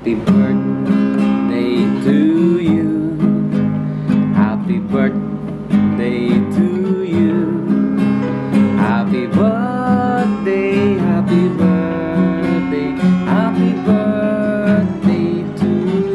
Happy birthday to you. Happy birthday to you. Happy birthday, happy birthday, happy birthday to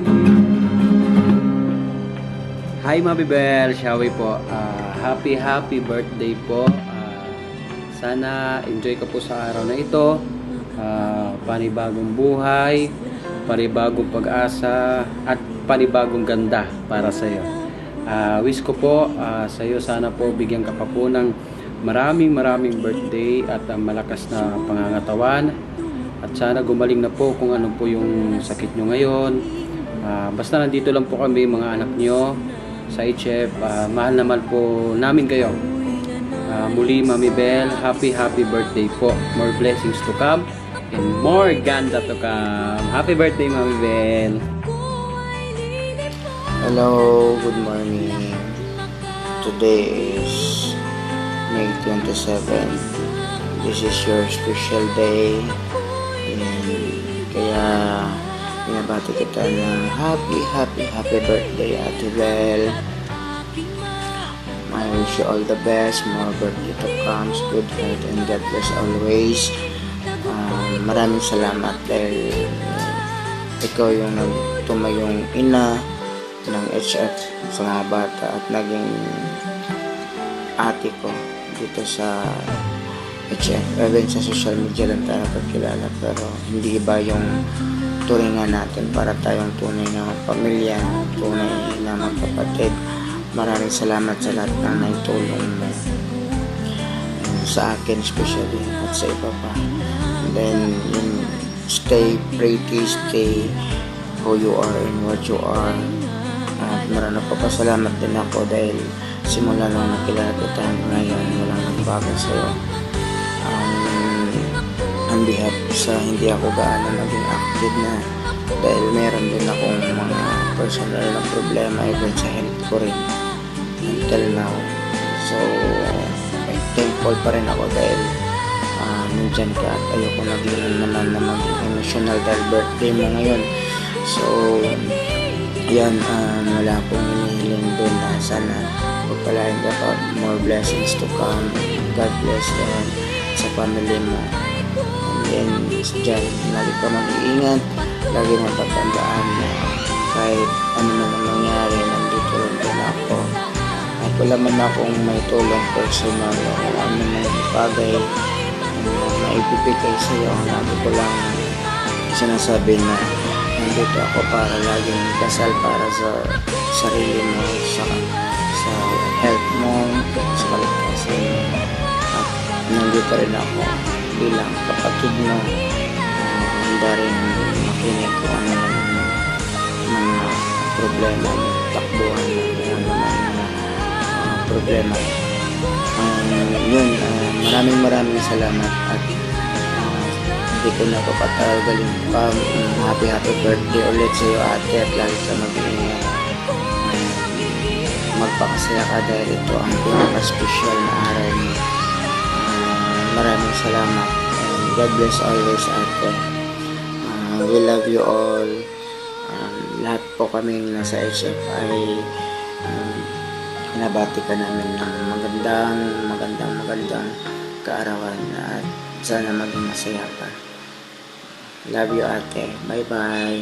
you. Hi Mami Bell, shall we po? Happy birthday po. Sana enjoy ka po sa araw na ito. Panibagong buhay, panibagong pag-asa, at panibagong ganda para sa iyo. Wish ko po sa iyo, sana po bigyan ka pa po ng maraming birthday at malakas na pangangatawan, at sana gumaling na po kung ano po yung sakit nyo ngayon. Basta nandito lang po kami, mga anak nyo sa HF. Mahal naman po namin kayo. Muli Mami Bell, happy birthday po. More blessings to come and more ganda to come. Happy birthday Mami Bell. Hello, good morning. Today is May 27th. This is your special day. And kaya binabati kita ng happy birthday, Ate Bell. I wish you all the best, more birthday to come, good health, and God bless always. Maraming salamat dahil ikaw yung nagtumayong ina ng HF sa mga bata at naging ate ko dito sa HF. Even sa social media lang tayo nagkakilala, pero hindi iba yung turingan natin para tayong tunay na pamilya, tunay na magkapatid. Maraming salamat sa lahat ng naitulong mo sa akin especially at sa iba pa. And then stay pretty, stay who you are and what you are. At maraming papasalamat din ako dahil simula nung nakilala kita ngayon, walang nagbago sa'yo. On behalf sa hindi ako gaano naging active na dahil meron din akong mga personal na problema even sa health ko rin until now. So thankful pa rin ako dahil nandyan ka at ayoko naging naman na maging emotional dahil birthday mo ngayon. So yan, wala akong hinihiling din na sana pagpalain ka pa, more blessings to come. God bless yan sa family mo. And then dyan, lagi ka mag-iingat, lagi mo patandaan na kahit ano na mangyari, nandito rin din ako. At wala man akong may tulong personal o ano man bagay na ibibigay sa iyo. Lagi ko lang sinasabi na nandito ako para laging dasal para sa sarili mo, sa health mo, sa kaligtasan mo. At nandito rin ako bilang kapatid mo, handa rin makinig kung ano mga problema mo, takbuhan mo, ano naman mga problema. Yun, maraming salamat at hindi ko na papatagalin pa. Happy birthday ulit sa iyo, ate, at lagi ka mag-iingat. Magpakasaya ka dahil ito ang pinaka-special na araw mo. Maraming salamat and God bless always, ate. We love you all. Lahat po kaming nasa HF ay pinabati ka namin ng magandang kaarawan at sana maging masaya ka. Love you, ate. Bye bye.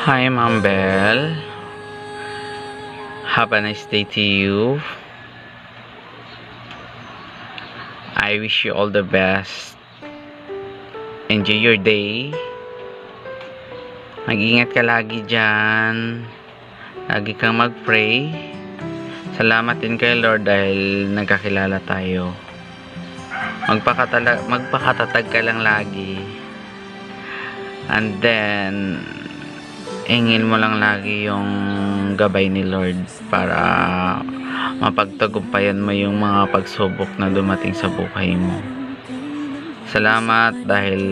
Hi Ma'am Bell, have a nice day to you. I wish you all the best. Enjoy your day. Mag-ingat ka lagi dyan. Lagi kang mag-pray. Salamat din kay Lord dahil nagkakilala tayo. Magpakatatag ka lang lagi. And then ingin mo lang lagi yung gabay ni Lord para mapagtagumpayan mo yung mga pagsubok na dumating sa buhay mo. Salamat dahil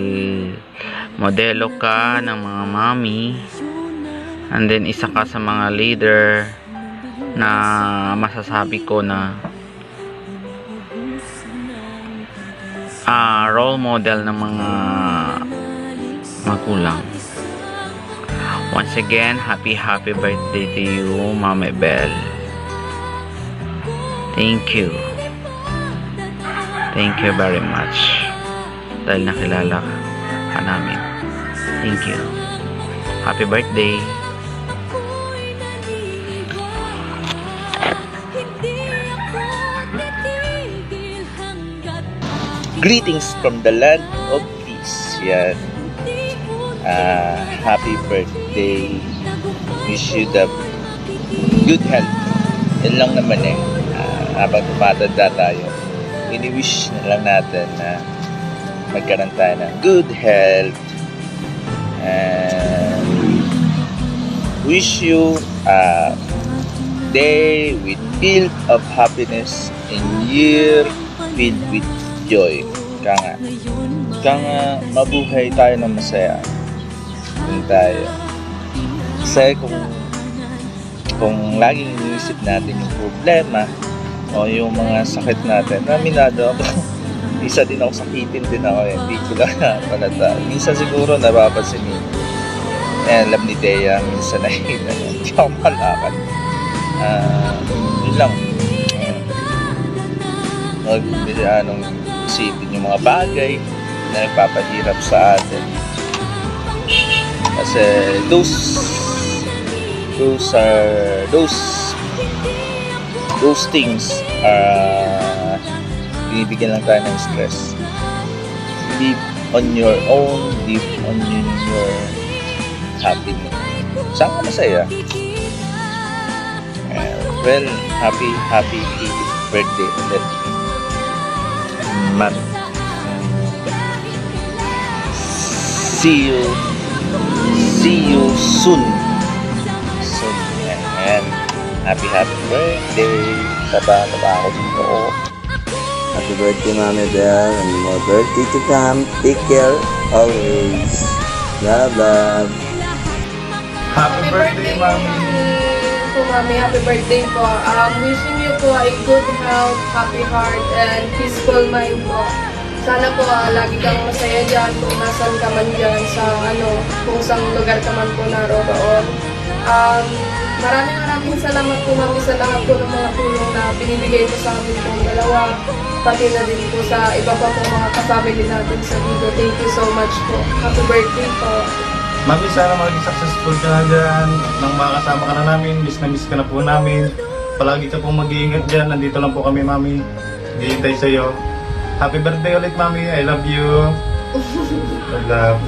modelo ka ng mga mami, and then isa ka sa mga leader na masasabi ko na role model ng mga magulang. Once again, happy birthday to you, Mami Bell. Thank you. Thank you very much. Dahil nakilala ka namin. Thank you. Happy birthday. Greetings from the land of peace. Yan. Happy birthday. Wish you the good health. Yan lang naman eh. Habang tumatanda tayo, ini-wish na lang natin na magkaroon tayo ng good health. And wish you a day with filled of happiness and year filled with joy. Kaya nga mabuhay tayo ng masaya. Yun tayo. Kasi kung laging iniisip natin yung problema o yung mga sakit natin, naminado ako. Isa din ako, sakitin din ako eh. Hindi ko lang napalata. Minsan siguro napapansin niyo. Alam ni Thea, minsan na hindi ako malakad. Yun lang. Isipin yung mga bagay na nagpapahirap sa atin. Kasi those things binibigyan lang tayo ng stress. Live on your own, live on your happiness. Saan ka masaya? Well, happy birthday ulit. See you soon. And happy birthday. Taba ako dito. Happy birthday, Mami Bell, and more birthday to come. Take care always. Love, love. Happy birthday, Mami! Po, Mami, happy birthday po. Wishing you po a good health, happy heart, and peaceful mind po. Sana po lagi kang masaya dyan kung nasan ka man dyan sa kung saan lugar ka man po naroon. Maraming salamat po, Mami, sa lahat po ng mga tulong na binibigay po sa amin po dalawa. Pati na din po sa iba pa po mga ka-family natin sa video. Thank you so much po. Happy birthday po. Mami, sana maging successful ka na dyan. Nang makakasama ka na namin, miss ka na po namin. Palagi ka pong mag-iingat dyan. Nandito lang po kami, Mami. Hihintay sa'yo. Happy birthday ulit, Mami. I love you. Love.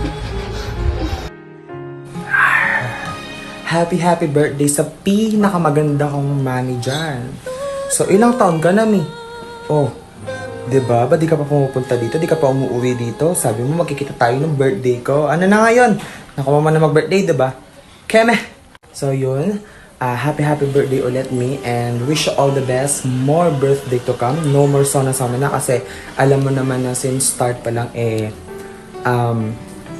Happy birthday sa pinakamaganda kong mami dyan. So, ilang taon ka na, Mi? Oh, diba? Ba di ka pa pumupunta dito? Di ka pa umuwi dito? Sabi mo, magkikita tayo ng birthday ko. Ano na ngayon? Nakuha na mag-birthday, diba? Keme! So, yun. Happy birthday ulit, Mi. And wish you all the best. More birthday to come. No more sana na kasi alam mo naman na since start pa lang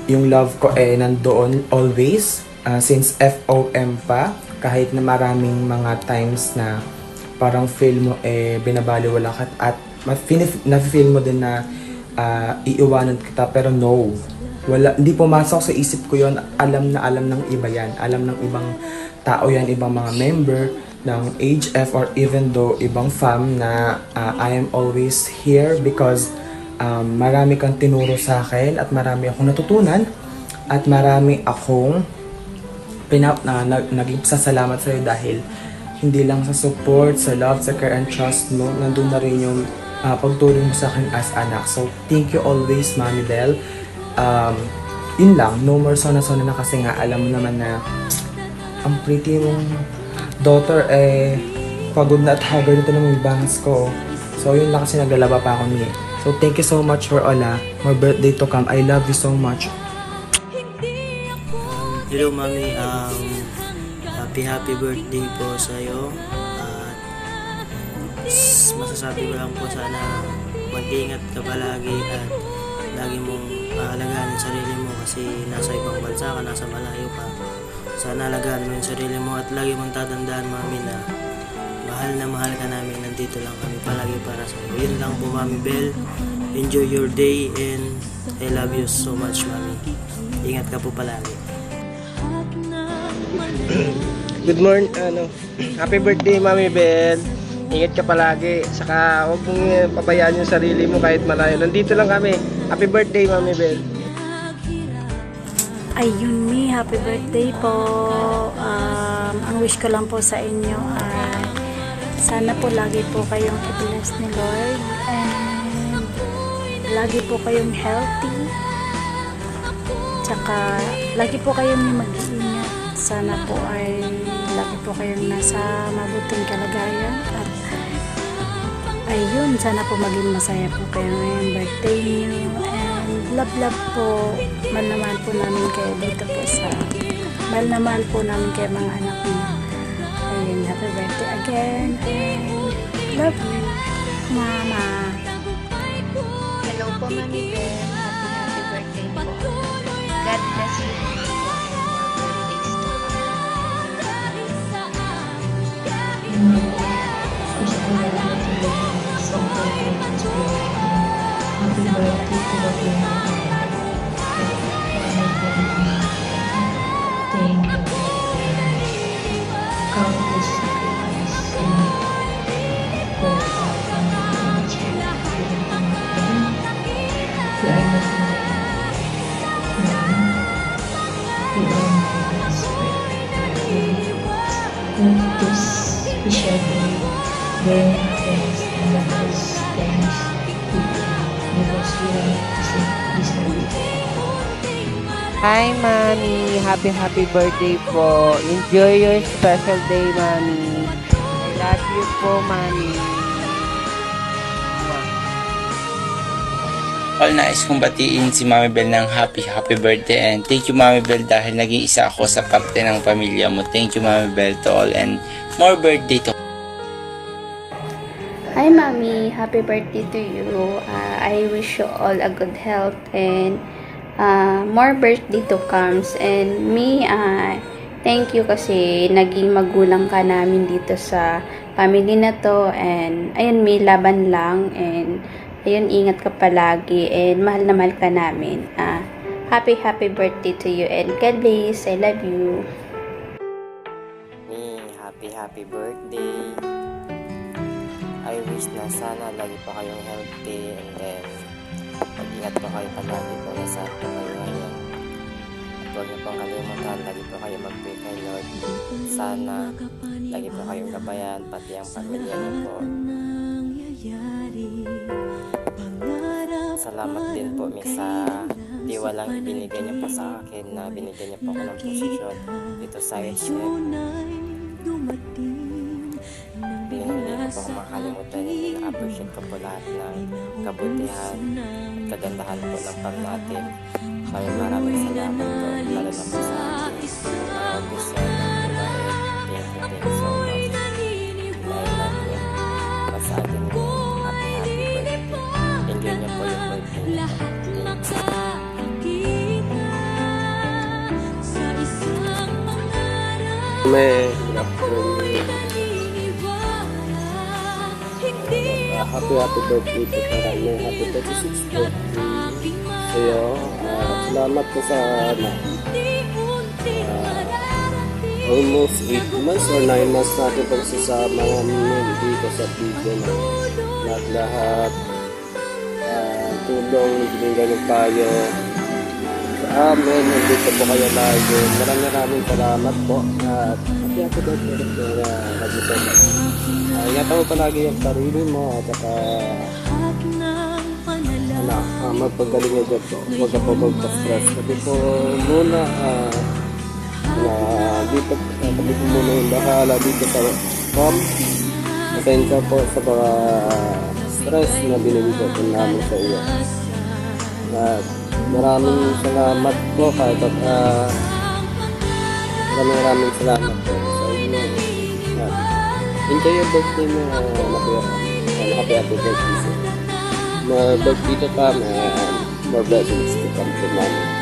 yung love ko nandoon always. Since FOM pa, kahit na maraming mga times na parang feel mo binabaliwala ka at na-feel mo din na iiwanan kita, pero no. Hindi pumasok sa isip ko yon. Alam ng iba yan. Alam ng ibang tao yan, ibang mga member ng HF or even though ibang fam na I am always here because marami kang tinuro sa akin at marami akong natutunan at marami akong naging pasasalamat sa'yo dahil hindi lang sa support, sa love, sa care and trust mo, nandun na rin yung pagtulong mo sa akin as anak. So, thank you always, Mami Bell. Yun lang, no more sona na kasi nga alam mo naman na ang pretty mong daughter pagod na at haggard na ito naman yung bangs ko. So, yun lang kasi naglalaba pa ako niya. So, thank you so much for all more birthday to come. I love you so much. Hello, Mami. Happy birthday po sa iyo. Masasabi ko lang po sana mag-ingat ka palagi at lagi mong alagaan yung sarili mo kasi nasa ibang bansa ka, nasa malayo ka. Sana alagaan mo yung sarili mo at lagi mong tatandaan, Mami, na mahal ka namin. Nandito lang kami palagi para sa iyo. Yun lang po, Mami Bell. Enjoy your day and I love you so much, Mami. ingat ka po palagi. Good morning, happy birthday Mami Bel. Ingat ka palagi. Saka huwag mong pabayaan yung sarili mo kahit malayo. Nandito lang kami. Happy birthday Mami Bel. Ayun mi, happy birthday po. Ang wish ko lang po sa inyo ay sana po lagi po kayong i-bless ni Lord and lagi po kayong healthy. Tsaka lagi po kayong mag-iingat. Sana po ay lagi po kayong nasa mabuting kalagayan at ayun, sana po maging masaya po kayo ngayong birthday niyo and love po. Mahal na mahal po namin kayo dito po sa mahal na mahal po namin kayo mga anak niyo. Ayun, happy birthday again and love you, Mama. Hello po, Mami Bel. Happy birthday po. God bless you. Hi, Mami. Happy birthday po. Enjoy your special day, Mami. I love you po, Mami. All nais kong batiin si Mami Bel ng happy birthday and thank you Mami Bel dahil naging isa ako sa parte ng pamilya mo. Thank you Mami Bel to all and more birthday to Hi, Mami. Happy birthday to you. I wish you all a good health and more birthday to comes. And me, thank you kasi naging magulang ka namin dito sa family na to. And ayun, may laban lang. And ayun, ingat ka palagi. And mahal na mahal ka namin. Happy birthday to you. And God bless. I love you. Happy birthday. I wish na sana lagi pa kayong healthy and then mag-ingat pa kayo palagi kung nasaan po kayo ngayon. At huwag niyo pang kalimutan, lagi po kayo mag-pray kay Lord. Sana lagi po kayong gabayan, pati ang pamilya niyo po. Salamat din po sa tiwalang ibinigay niyo po sa akin na binigyan niyo po ako ng posisyon dito sa HF. Hindi ko po makakalimutan yun. Na-appreciate ko po lahat ng kabutihan at kagandahan po ng pag natin. Kaya maraming salamat po. Lalo na po sa ating mga officer ng Ibaed. Thank you so much. I love you. Sa atin happy birthday. Enjoy niyo po yung birthday niyo. Thank you. May happy birthday po para may happy 36th birthday sa'yo. Salamat po sa almost 8 months or 9 months natin pagsasama namin dito sa video na lahat tulong, binigay ng payo sa amin. Nandito po kayo lagi. Maraming salamat po at happy birthday na nag-isip. Ingatan mo palagi yung sarili mo at saka magpagaling na dyan po. Huwag ka po magpa-stress. Kasi po muna dito kami po muna yung bahala dito sa home. Pasensya po sa mga stress na binibigay po namin sa iyo. At maraming salamat po kahit maraming salamat po sa inyo. Enjoy your birthday mo, happy birthday. More birthday to come and more blessings to come to mommy.